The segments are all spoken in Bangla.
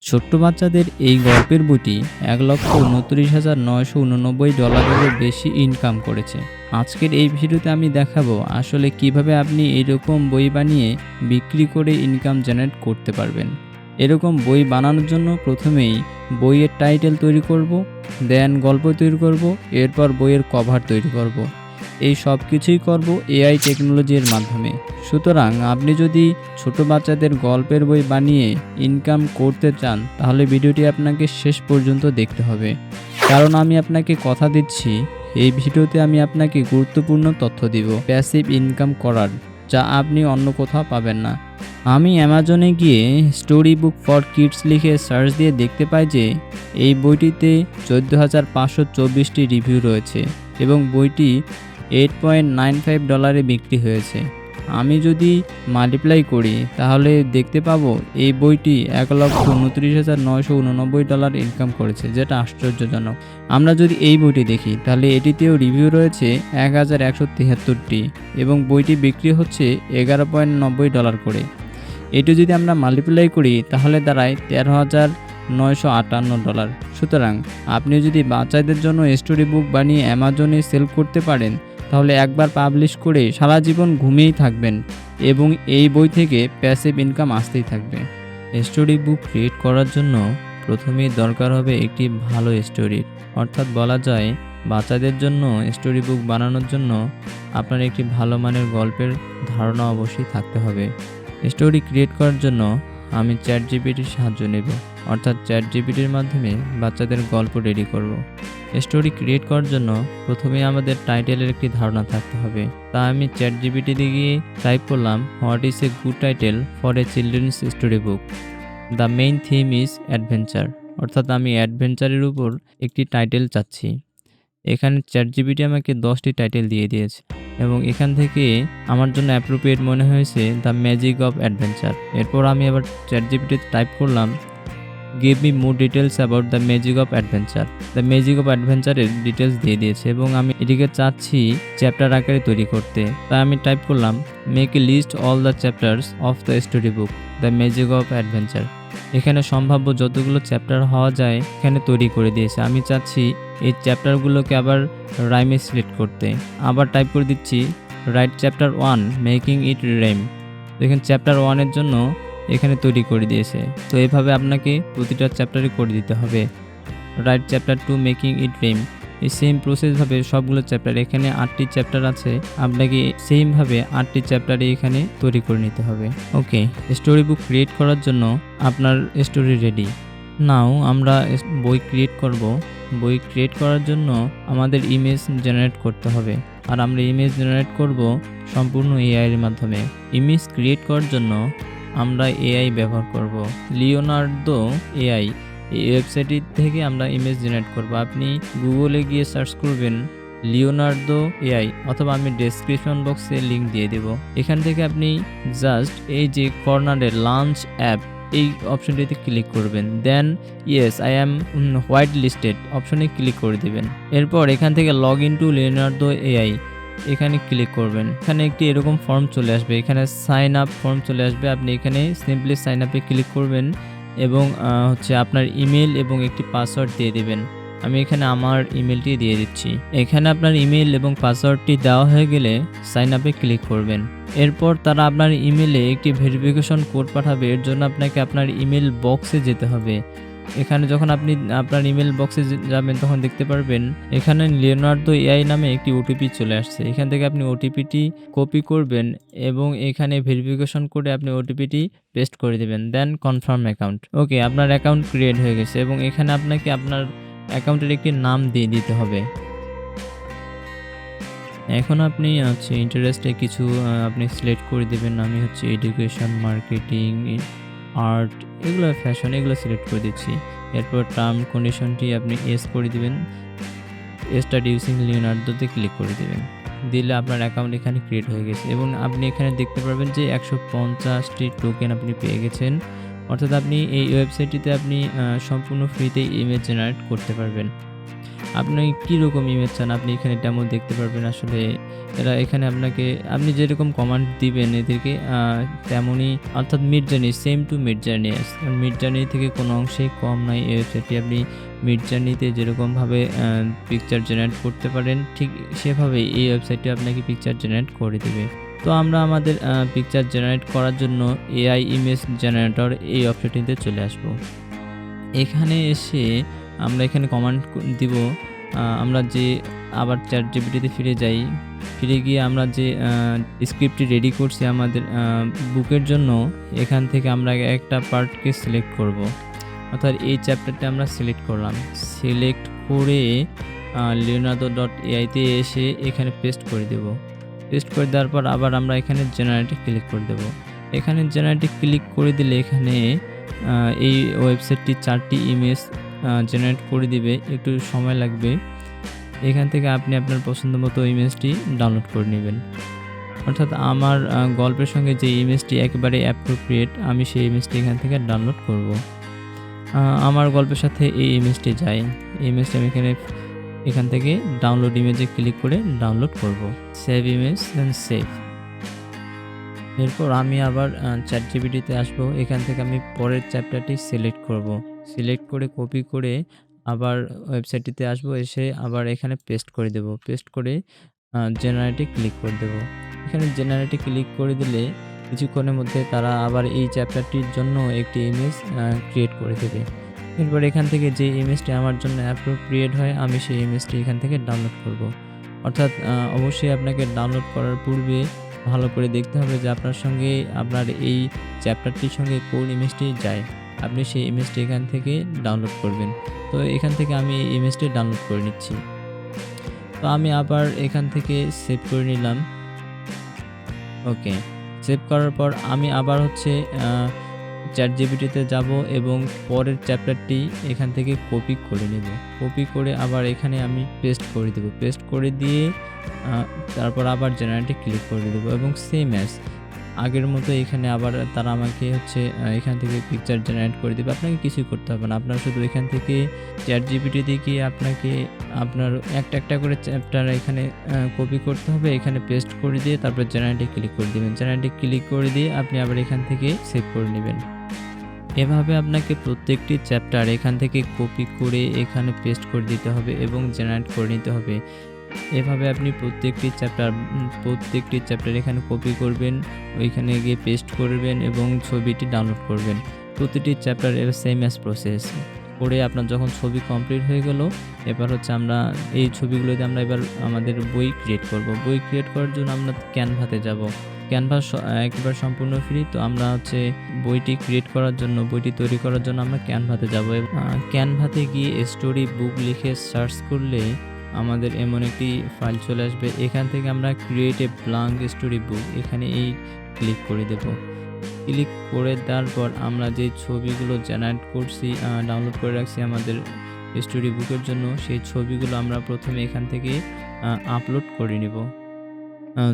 ছোট্ট বাচ্চাদের এই গল্পের বইটি $1,29,989 বেশি ইনকাম করেছে। আজকের এই ভিডিওতে আমি দেখাবো আসলে কিভাবে আপনি এরকম বই বানিয়ে বিক্রি করে ইনকাম জেনারেট করতে পারবেন। এরকম বই বানানোর জন্য প্রথমেই বইয়ের টাইটেল তৈরি করব, দেন গল্প তৈরি করব, এরপর বইয়ের কভার তৈরি করব। এই সব কিছুই করব এআই টেকনোলজির মাধ্যমে। সুতরাং আপনি যদি ছোট বাচ্চাদের গল্পের বই বানিয়ে ইনকাম করতে চান তাহলে ভিডিওটি আপনাকে শেষ পর্যন্ত দেখতে হবে, কারণ আমি আপনাকে কথা দিচ্ছি এই ভিডিওতে আমি আপনাকে গুরুত্বপূর্ণ তথ্য দিব প্যাসিভ ইনকাম করার, যা আপনি অন্য কোথাও পাবেন না। আমি অ্যামাজনে গিয়ে স্টোরি বুক ফর কিডস লিখে সার্চ দিয়ে দেখতে পাই যে এই বইটিতে 14,524টি রিভিউ রয়েছে এবং বইটি $8.95 বিক্রি হয়েছে। আমি যদি মাল্টিপ্লাই করি তাহলে দেখতে পাবো এই বইটি $1,29,989 ইনকাম করেছে, যেটা আশ্চর্যজনক। আমরা যদি এই বইটি দেখি তাহলে এটিতেও রিভিউ রয়েছে 1,173টি এবং বইটি বিক্রি হচ্ছে $11.90 করে। এটি যদি আমরা মাল্টিপ্লাই করি তাহলে দাঁড়ায় $13,958। সুতরাং আপনি যদি বাচ্চাদের জন্য স্টোরি বুক বানিয়ে অ্যামাজনে সেল করতে পারেন তাহলে একবার পাবলিশ করে সারা জীবন ঘুমিয়েই থাকবেন এবং এই বই থেকে প্যাসিভ ইনকাম আসতেই থাকবে। স্টোরি বুক ক্রিয়েট করার জন্য প্রথমেই দরকার হবে একটি ভালো স্টোরির, অর্থাৎ বলা যায় বাচ্চাদের জন্য স্টোরি বুক বানানোর জন্য আপনার একটি ভালো মানের গল্পের ধারণা অবশ্যই থাকতে হবে। স্টোরি ক্রিয়েট করার জন্য আমি চ্যাটজিপিটির সাহায্য নেব, অর্থাৎ চ্যাটজিপিটির মাধ্যমে বাচ্চাদের গল্প রেডি করব। স্টোরি ক্রিয়েট করার জন্য প্রথমে আমাদের টাইটেলের একটি ধারণা থাকতে হবে। তা আমি চ্যাটজিপিটিতে গিয়ে টাইপ করলাম, what is a good title for a children's story book? The main theme is adventure, অর্থাৎ আমি অ্যাডভেঞ্চারের উপর একটি টাইটেল চাচ্ছি। এখানে চ্যাটজিপিটি আমাকে 10টি টাইটেল দিয়ে দিয়েছে এবং এখান থেকে আমার জন্য অ্যাপ্রোপ্রিয়েট মনে হয়েছে দ্য ম্যাজিক অফ অ্যাডভেঞ্চার। এরপর আমি আবার চ্যাটজিপিটিতে টাইপ করলাম, give me more details about the magic of adventure. The magic of অ্যাডভেঞ্চারের ডিটেলস দিয়ে দিয়েছে এবং আমি এটিকে চাচ্ছি চ্যাপ্টার আকারে তৈরি করতে। তাই আমি টাইপ করলাম, make a list all the chapters of the story book the magic of adventure. এখানে সম্ভাব্য যতগুলো চ্যাপ্টার হওয়া যায় এখানে তৈরি করে দিয়েছে। আমি চাচ্ছি এই চ্যাপ্টারগুলোকে আবার রাইমে সিলেক্ট করতে। আবার টাইপ করে দিচ্ছি, write chapter 1 making it rhyme. এখানে চ্যাপ্টার 1-এর জন্য এখানে তৈরি করে দিয়েছে। তো এভাবে আপনাকে প্রতিটা চ্যাপ্টারে করে দিতে হবে। Write chapter 2 making it rhyme. এই সেম প্রসেসভাবে সবগুলো চ্যাপ্টার, এখানে 8টি চ্যাপ্টার আছে, আপনাকে সেমভাবে 8টি চ্যাপ্টারে এখানে তৈরি করে নিতে হবে। ওকে, স্টোরি বুক ক্রিয়েট করার জন্য আপনার স্টোরি রেডি। নাও আমরা বই ক্রিয়েট করব। বই ক্রিয়েট করার জন্য আমাদের ইমেজ জেনারেট করতে হবে, আর আমরা ইমেজ জেনারেট করব সম্পূর্ণ এআই এর মাধ্যমে। ইমেজ ক্রিয়েট করার জন্য আমরা এআই ব্যবহার করব, লিওনার্দো এআই। এই ওয়েবসাইটটি থেকে আমরা ইমেজ জেনারেট করব। আপনি গুগলে গিয়ে সার্চ করবেন লিওনার্দো এআই, অথবা আমি ডেসক্রিপশন বক্সে লিঙ্ক দিয়ে দেব। এখান থেকে আপনি জাস্ট এই যে কর্নারে লঞ্চ অ্যাপ এই অপশনটিতে ক্লিক করবেন, then yes I am whitelisted অপশনে ক্লিক করে দেবেন। এরপর এখান থেকে log in to Leonardo AI এখানে ক্লিক করবেন। এখানে একটি এরকম ফর্ম চলে আসবে, এখানে সাইন আপ ফর্ম চলে আসবে। আপনি এখানে সিম্পলি সাইন আপে ক্লিক করবেন এবং আপনার ইমেল এবং একটি পাসওয়ার্ড দিয়ে দেবেন। আমি এখানে আমার ইমেলটি দিয়ে দিচ্ছি। এখানে আপনার ইমেল এবং পাসওয়ার্ডটি দেওয়া হয়ে গেলে সাইন আপে ক্লিক করবেন। এরপর তারা আপনার ইমেলে একটি ভেরিফিকেশন কোড পাঠাবে। এর জন্য আপনাকে আপনার ইমেল বক্সে যেতে হবে। এখানে যখন আপনি আপনার ইমেল বক্সে যাবেন তখন দেখতে পারবেন এখানে লিওনার্দো এআই নামে একটি ওটিপি চলে আসছে। এখান থেকে আপনি ওটিপিটি কপি করবেন এবং এখানে ভেরিফিকেশন করে আপনি ওটিপিটি পেস্ট করে দেবেন, দেন কনফার্ম অ্যাকাউন্ট। ওকে, আপনার অ্যাকাউন্ট ক্রিয়েট হয়ে গেছে এবং এখানে আপনাকে আপনার অ্যাকাউন্টের একটি নাম দিয়ে দিতে হবে। এখন আপনি ইন্টারেস্টে কিছু আপনি সিলেক্ট করে দেবেন। আমি এডুকেশন, মার্কেটিং, আর্ট, এগুলো ফ্যাশন, এগুলো সিলেক্ট করে দিচ্ছি। এরপর টার্ম কন্ডিশনটি আপনি এস করে দিবেন, স্টার্ট ইউজিং লিওনার্দোতে ক্লিক করে দেবেন। দিলে আপনার অ্যাকাউন্ট এখানে ক্রিয়েট হয়ে গেছে এবং আপনি এখানে দেখতে পারবেন যে 150টি টোকেন আপনি পেয়ে গেছেন। অর্থাৎ আপনি এই ওয়েবসাইটটিতে আপনি সম্পূর্ণ ফ্রিতে ইমেজ জেনারেট করতে পারবেন। আপনি কীরকম ইমেজ চান আপনি এখানে ডেমো দেখতে পারবেন। আসলে এরা এখানে আপনি যেরকম কমান্ড দিবেন এদেরকে তেমনই, অর্থাৎ Midjourney সেম টু Midjourney কারণ Midjourney থেকে কোনো অংশেই কম নয় এই ওয়েবসাইটটি। আপনি Midjourney-তে যেরকমভাবে পিকচার জেনারেট করতে পারেন ঠিক সেভাবেই এই ওয়েবসাইটটি আপনাকে পিকচার জেনারেট করে দেবে। তো আমরা আমাদের পিকচার জেনারেট করার জন্য AI ইমেজ জেনারেটর এই অপশনটিতে চলে আসব। এখানে এসে আমরা এখানে কমান্ড দিব। আমরা যে আবার ChatGPT-তে ফিরে যাই। ফিরে গিয়ে আমরা যে স্ক্রিপ্টটি রেডি করছি আমাদের বুকের জন্য, এখান থেকে আমরা একটা পার্টকে সিলেক্ট করব। অর্থাৎ এই চ্যাপ্টারটা আমরা সিলেক্ট করলাম। সিলেক্ট করে leonardo.ai-তে এসে এখানে পেস্ট করে দেব। পেস্ট করে দেওয়ার পর আবার আমরা এখানে জেনারেটে ক্লিক করে দেব। এখানে জেনারেটে ক্লিক করে দিলে এখানে এই ওয়েবসাইটটি 4টি ইমেজ জেনারেট করে দিবে। একটু সময় লাগবে। এখান থেকে আপনি আপনার পছন্দ মতো ইমেজটি ডাউনলোড করে নেবেন। অর্থাৎ আমার গল্পের সঙ্গে যে ইমেজটি একেবারে অ্যাপ্রোপ্রিয়েট আমি সেই ইমেজটি এখান থেকে ডাউনলোড করব। আমার গল্পের সাথে এই ইমেজটি যায়। এই ইমেজটি আমি এখান থেকে ডাউনলোড ইমেজে ক্লিক করে ডাউনলোড করব। সেভ ইমেজ দেন সেভ। এরপর আমি আবার ChatGPT-তে আসব। এখান থেকে আমি পরের চ্যাপ্টারটি সিলেক্ট করব। সিলেক্ট করে কপি করে আবার ওয়েবসাইটটিতে আসব। এসে আবার এখানে পেস্ট করে দেব। পেস্ট করে জেনারেটে ক্লিক করে দেব। এখানে জেনারেটে ক্লিক করে দিলে কিছুক্ষণের মধ্যে তারা আবার এই চ্যাপ্টারটির জন্য একটি ইমেজ ক্রিয়েট করে দেবে। এরপর এখান থেকে যে ইমেজটি আমার জন্য অ্যাপ্রোপ্রিয়েট হয় আমি সেই ইমেজটি এখান থেকে ডাউনলোড করব। অর্থাৎ অবশ্যই আপনাকে ডাউনলোড করার পূর্বে ভালো করে দেখতে হবে যে আপনার এই চ্যাপ্টারটির সঙ্গে কোন ইমেজটি যায়। আপনি সেই ইমেজটি এখান থেকে ডাউনলোড করবেন। তো এখান থেকে আমি এই ইমেজটি ডাউনলোড করে নিচ্ছি। তো আমি আবার এখান থেকে সেভ করে নিলাম। ওকে, সেভ করার পর আমি আবার ChatGPT-তে যাব এবং পরের চ্যাপ্টারটি এখান থেকে কপি করে নেব। কপি করে আবার এখানে আমি পেস্ট করে দেব। পেস্ট করে দিয়ে তারপর আবার জেনারেটে ক্লিক করে দেব এবং সেম অ্যাজ আগের মতো এখানে আবার তারা আমাকে এখান থেকে পিকচার জেনারেট করে দেবে। আপনাকে কিছুই করতে হবে না। আপনার শুধু এখান থেকে ChatGPT-তে গিয়ে আপনার একটা করে চ্যাপ্টার এখানে কপি করতে হবে। এখানে পেস্ট করে দিয়ে তারপর জেনারেটে ক্লিক করে দেবেন। জেনারেটে ক্লিক করে দিয়ে আপনি আবার এখান থেকে সেভ করে নেবেন। এভাবে আপনাকে প্রত্যেকটি চ্যাপ্টার এখান থেকে কপি করে এখানে পেস্ট করে দিতে হবে এবং জেনারেট করে নিতে হবে। এভাবে আপনি প্রত্যেকটি চ্যাপ্টার এখানে কপি করবেন, ওইখানে গিয়ে পেস্ট করবেন এবং ছবিটি ডাউনলোড করবেন। প্রতিটি চ্যাপ্টার এর সেম অ্যাজ প্রসেস করে আপনার যখন ছবি কমপ্লিট হয়ে গেল, এবার আমরা এই ছবিগুলোতে আমরা এবার আমাদের বই ক্রিয়েট করব। বই ক্রিয়েট করার জন্য আমরা ক্যানভাতে যাব। ক্যানভাস একেবারে সম্পূর্ণ ফ্রি। তো আমরা বইটি তৈরি করার জন্য আমরা ক্যানভাতে যাব। ক্যানভাতে গিয়ে স্টোরি বুক লিখে সার্চ করলে আমাদের এমন একটি ফাইল চলে আসবে। এখান থেকে আমরা create a blank story book এখানে ক্লিক করে দেব। ক্লিক করে দেওয়ার পর আমরা যে ছবিগুলো জেনারেট করছি, ডাউনলোড করে রাখছি আমাদের স্টোরি বুকের জন্য, সেই ছবিগুলো আমরা প্রথমে এখান থেকে আপলোড করে নেব।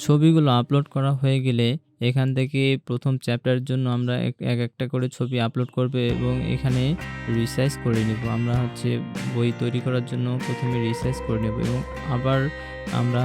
ছবিগুলো আপলোড করা হয়ে গেলে এখান থেকে প্রথম চ্যাপ্টারের জন্য আমরা একটা করে ছবি আপলোড করব এবং এখানে রিসাইজ করে নেব। আমরা বই তৈরি করার জন্য প্রথমে রিসাইজ করে নেব এবং আবার আমরা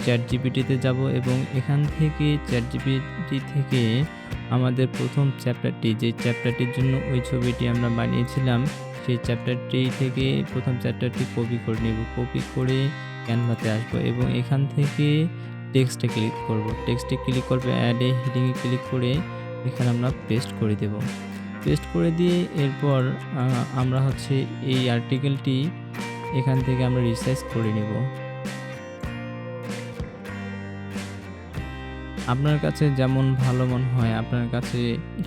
ChatGPT-তে যাব এবং এখান থেকে ChatGPT থেকে আমাদের প্রথম যে চ্যাপ্টারটির জন্য ওই ছবিটি আমরা বানিয়েছিলাম সেই চ্যাপ্টারটি থেকে প্রথম চ্যাপ্টারটি কপি করে নেব। কপি করে ক্যানভাতে আসবো এবং এখান থেকে টেক্সটে ক্লিক করব। টেক্সটে ক্লিক করবে, অ্যাডে হেডিংয়ে ক্লিক করে এখানে আমরা পেস্ট করে দেব। পেস্ট করে দিয়ে এরপর আমরা এই আর্টিকেলটি এখান থেকে আমরা রিসাইজ করে নেব। আপনার কাছে যেমন ভালো মনে হয়, আপনার কাছে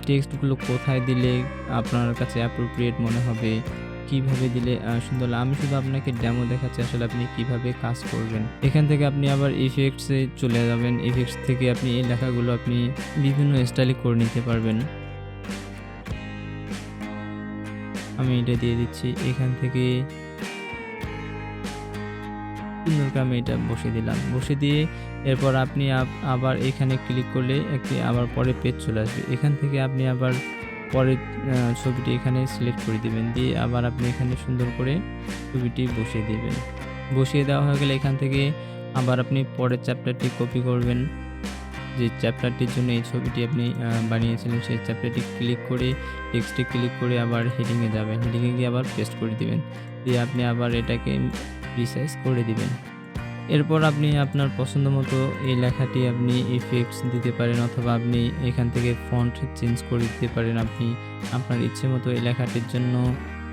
টেক্সটগুলো কোথায় দিলে আপনার কাছে অ্যাপ্রোপ্রিয়েট মনে হবে, কিভাবে দিলে সুন্দর লাগে। আমি শুধু আপনাকে ডেমো দেখাচ্ছি আসলে আপনি কিভাবে কাজ করবেন। এখান থেকে আপনি আবার ইফেক্টসে চলে যাবেন। ইফেক্টস থেকে আপনি এই লেখাগুলো আপনি বিভিন্ন স্টাইলে করে নিতে পারবেন। আমি এটা দিয়ে দিচ্ছি। এখান থেকে সুন্দর করে আমি এটা বসিয়ে দিলাম। বসিয়ে দিয়ে এরপর আপনি আবার এখানে ক্লিক করলে আবার পরে পেজ চলে আসবে। এখান থেকে আপনি আবার পরের ছবিটি এখানে সিলেক্ট করে দিবেন। দিয়ে আবার আপনি এখানে সুন্দর করে ছবিটি বসিয়ে দিবেন। বসিয়ে দেওয়া হয়ে গেলে এখান থেকে আবার আপনি পরের চ্যাপ্টারটি কপি করবেন। যে চ্যাপ্টারটির জন্য এই ছবিটি আপনি বানিয়েছিলেন সেই চ্যাপ্টারটি ক্লিক করে টেক্সটে ক্লিক করে আবার হেডিংয়ে যাবেন। হেডিংয়ে গিয়ে আবার পেস্ট করে দিবেন। দিয়ে আপনি আবার এটাকে রিসাইজ করে দিবেন। এরপর আপনি আপনার পছন্দ মতো এই লেখাটি আপনি ইফেক্টস দিতে পারেন, অথবা আপনি এখান থেকে ফন্ট চেঞ্জ করে দিতে পারেন। আপনি আপনার ইচ্ছে মতো এই লেখাটির জন্য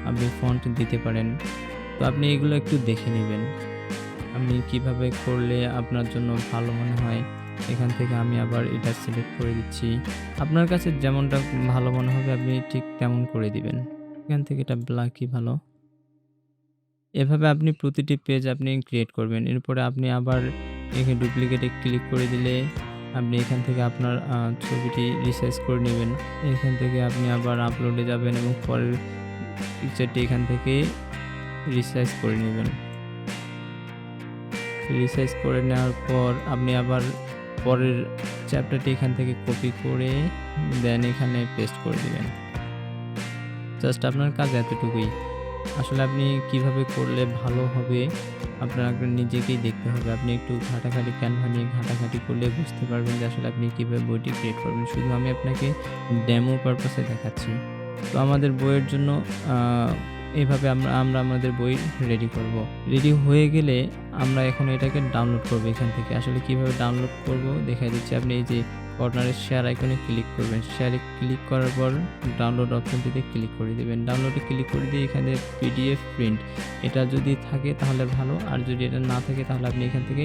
আপনি ফন্ট দিতে পারেন। তো আপনি এগুলো একটু দেখে নেবেন। আপনি কিভাবে করলে আপনার জন্য ভালো মনে হয়, এখান থেকে আমি আবার এটা সিলেক্ট করে দিচ্ছি। আপনার কাছে যেমনটা ভালো মনে হবে আপনি ঠিক তেমন করে দিবেন। এখান থেকে এটা ব্ল্যাকই ভালো। এভাবে আপনি প্রতিটি পেজ আপনি ক্রিয়েট করবেন। এরপরে আপনি আবার এখানে ডুপ্লিকেটে ক্লিক করে দিলে আপনি এখান থেকে আপনার ছবিটি রিসাইজ করে নেবেন। এখান থেকে আপনি আবার আপলোডে যাবেন এবং পরের পিকচারটি এখান থেকে রিসাইজ করে নেবেন। রিসাইজ করে নেওয়ার পর আপনি আবার পরের চ্যাপ্টারটি এখান থেকে কপি করে দেন এখানে পেস্ট করে দিবেন। জাস্ট আপনার কাজ এতটুকুই। আসলে আপনি কিভাবে করলে ভালো হবে আপনাকে নিজেকেই দেখতে হবে। আপনি একটু ঘাটাঘাটি ক্যানভা নিয়ে ঘাটাঘাটি করলে বুঝতে পারবেন যে আসলে আপনি কিভাবে বইটি ক্রিয়েট করবেন। শুধু আমি আপনাকে ডেমো পারপাসে দেখাচ্ছি। তো আমাদের বইয়ের জন্য এভাবে আমরা আমাদের বই রেডি করব। রেডি হয়ে গেলে আমরা এখন এটাকে ডাউনলোড করব এখান থেকে। আসলে কিভাবে ডাউনলোড করব দেখাই দিচ্ছি। আপনি এই যে কর্নারের শেয়ার আইকনে ক্লিক করবেন। শেয়ারে ক্লিক করার পর ডাউনলোড অপশনটিতে ক্লিক করে দিবেন। ডাউনলোডে ক্লিক করে দিয়ে এখানে পিডিএফ প্রিন্ট এটা যদি থাকে তাহলে ভালো, আর যদি এটা না থাকে তাহলে আপনি এখান থেকে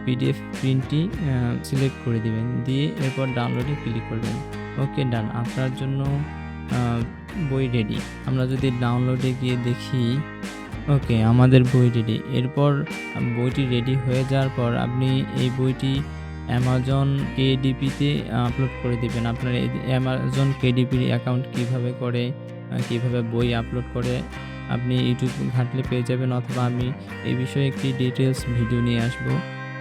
পিডিএফ প্রিন্টটি সিলেক্ট করে দিবেন। দিয়ে এরপর ডাউনলোডে ক্লিক করবেন। ওকে, ডান। আপনার জন্য বই রেডি। আমরা যদি ডাউনলোডে গিয়ে দেখি, ওকে, আমাদের বই রেডি। এরপর বইটি রেডি হয়ে যাওয়ার পর আপনি এই বইটি অ্যামাজন কেডিপিতে আপলোড করে দিবেন। আপনার এই অ্যামাজন কেডিপির অ্যাকাউন্ট কিভাবে করে, কিভাবে বই আপলোড করে আপনি ইউটিউব ঘাঁটলে পেয়ে যাবেন, অথবা আমি এই বিষয়ে একটি ডিটেলস ভিডিও নিয়ে আসবো।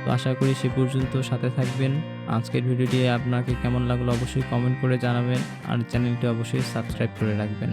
তো আশা করি সে পর্যন্ত সাথে থাকবেন। আজকের ভিডিওটি আপনাকে কেমন লাগলো অবশ্যই কমেন্ট করে জানাবেন, আর চ্যানেলটি অবশ্যই সাবস্ক্রাইব করে রাখবেন।